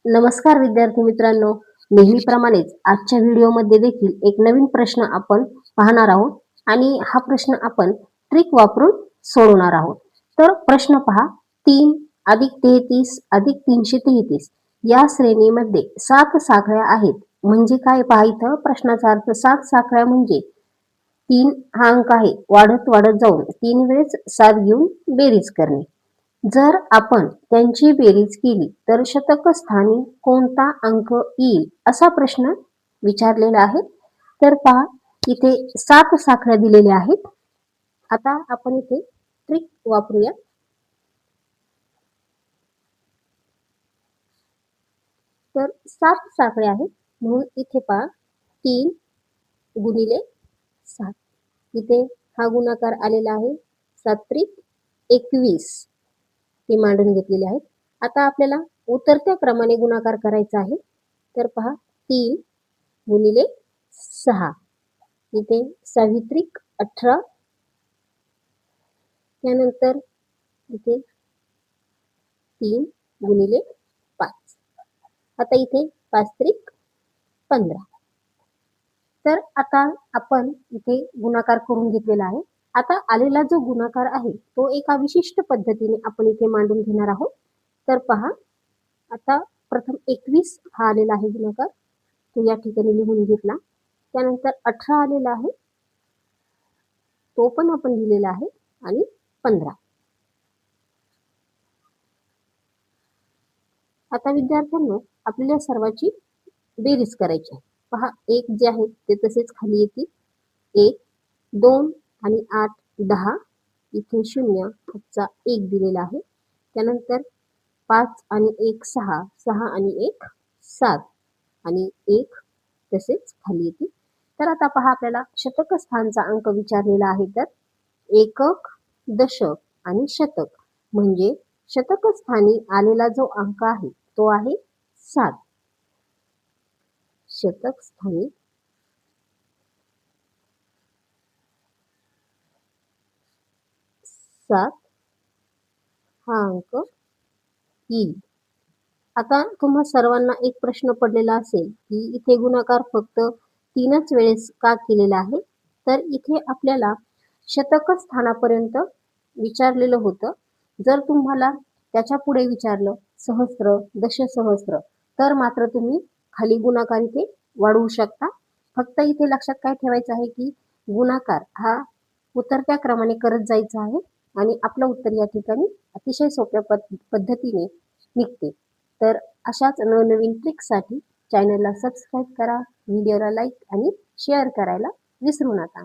नमस्कार विद्यार्थी मित्रांनो, नेहमीप्रमाणेच आजच्या व्हिडिओमध्ये देखील एक नवीन प्रश्न आपण पाहणार आहोत आणि हा प्रश्न आपण ट्रिक वापरून सोडवणार आहोत. तर प्रश्न पहा, 3 अधिक 33 अधिक 333 या श्रेणीमध्ये 7 साखळ्या आहेत. म्हणजे काय पहा, इथं प्रश्नाचा अर्थ 7 साखळ्या म्हणजे 3 हा अंक आहे, वाढत वाढत जाऊन 3 वेळेस 7 घेऊन बेरीज करणे. जर आपण त्यांची बेरीज केली तर शतक स्थानी कोणता अंक येईल असा प्रश्न विचारलेला आहे. तर पहा, इथे 7 साखळ्या दिलेल्या आहेत. आता आपण इथे ट्रिक वापरूया. तर 7 साखळ्या आहेत म्हणून इथे पहा, 3 गुणिले 7. इथे हा गुणाकार आलेला आहे 7 21 हे मांडून घेतलेले आहेत. आता आपल्याला उतरत्या क्रमाने गुणाकार करायचा आहे. तर पहा, 3 गुणिले 6, इथे 6 18, त्यानंतर इथे 3 गुणिले 5. आता इथे 5 15. तर आता आपण इथे गुणाकार करून घेतलेला आहे. आता आलेला जो गुणाकार आहे तो एका विशिष्ट पद्धतीने आपण इथे मांडून घेणार आहोत. तर पहा, आता प्रथम 21 हा आलेला आहे गुणाकार, तो या ठिकाणी लिहून घेतला. त्यानंतर 18 आलेला आहे, तो पण आपण लिहिलेला आहे, आणि 15. आता विद्यार्थ्यांनो, आपल्याला सर्वांची बेरीज करायची आहे. पहा, 1 जे आहे ते तसेच खाली येतील. 1 2 आणि 8 10, इथे 0 चा 1 दिलेला आहे. त्यानंतर 5 आणि 1 6, 6 आणि 1 7, आणि 1 तसेच खाली येतील. तर आता पहा, आपल्याला शतक स्थानचा अंक विचारलेला आहे. तर एकक, दशक आणि शतक म्हणजे शतक स्थानी आलेला जो अंक आहे तो आहे 7. शतक स्थानी 7 हा अंक येईल. आता तुम्हा सर्वांना एक प्रश्न पडलेला असेल की इथे गुणाकार फक्त 3च वेळेस का केलेला आहे. तर इथे आपल्याला शतक स्थानापर्यंत विचारलेलं होतं. जर तुम्हाला त्याच्या पुढे विचारलं सहस्त्र, दशसहस्त्र, तर मात्र तुम्ही खाली गुणाकार इथे वाढवू शकता. फक्त इथे लक्षात काय ठेवायचं आहे की गुणाकार हा उतरत्या क्रमाने करत जायचा आहे आणि आपलं उत्तर या ठिकाणी अतिशय सोप्या पद्धतीने निघते. तर अशाच नवनवीन ट्रिक्ससाठी चॅनलला सबस्क्राईब करा, व्हिडिओला लाईक आणि शेअर करायला विसरू नका.